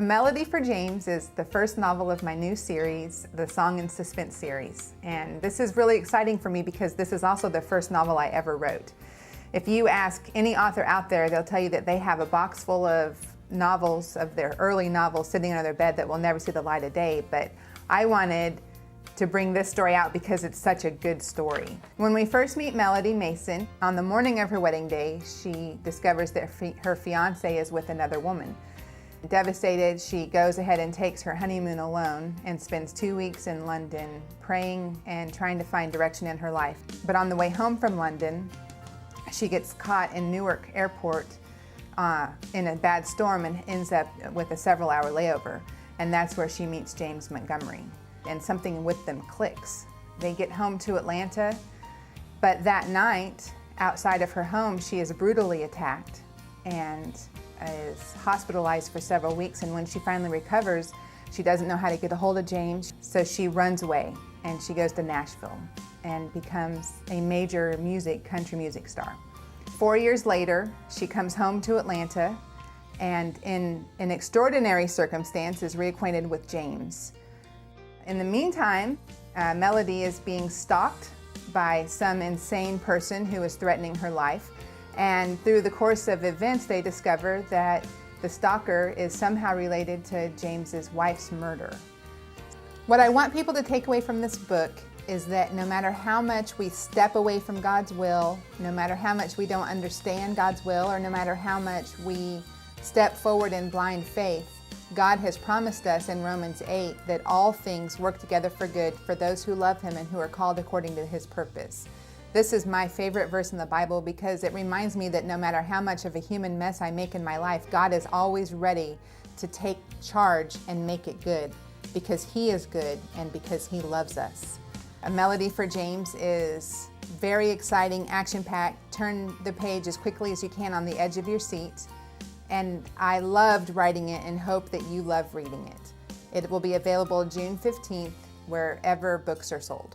Melody for James is the first novel of my new series, the Song of Suspense series. And this is really exciting for me because this is also the first novel I ever wrote. If you ask any author out there, they'll tell you that they have a box full of novels, of their early novels, sitting under their bed that will never see the light of day. But I wanted to bring this story out because it's such a good story. When we first meet Melody Mason, on the morning of her wedding day, she discovers that her fiance is with another woman. Devastated, she goes ahead and takes her honeymoon alone and spends 2 weeks in London praying and trying to find direction in her life. But on the way home from London, she gets caught in Newark Airport in a bad storm and ends up with a several-hour layover. And that's where she meets James Montgomery. And something with them clicks. They get home to Atlanta, but that night, outside of her home, she is brutally attacked and is hospitalized for several weeks. And when she finally recovers, she doesn't know how to get a hold of James, so she runs away and she goes to Nashville and becomes a major country music star. 4 years later, she comes home to Atlanta and in an extraordinary circumstance is reacquainted with James. In the meantime, Melody is being stalked by some insane person who is threatening her life. And through the course of events, they discover that the stalker is somehow related to James's wife's murder. What I want people to take away from this book is that no matter how much we step away from God's will, no matter how much we don't understand God's will, or no matter how much we step forward in blind faith, God has promised us in Romans 8 that all things work together for good for those who love Him and who are called according to His purpose. This is my favorite verse in the Bible because it reminds me that no matter how much of a human mess I make in my life, God is always ready to take charge and make it good because He is good and because He loves us. A Melody for James is very exciting, action-packed. Turn the page as quickly as you can on the edge of your seat. And I loved writing it and hope that you love reading it. It will be available June 15th wherever books are sold.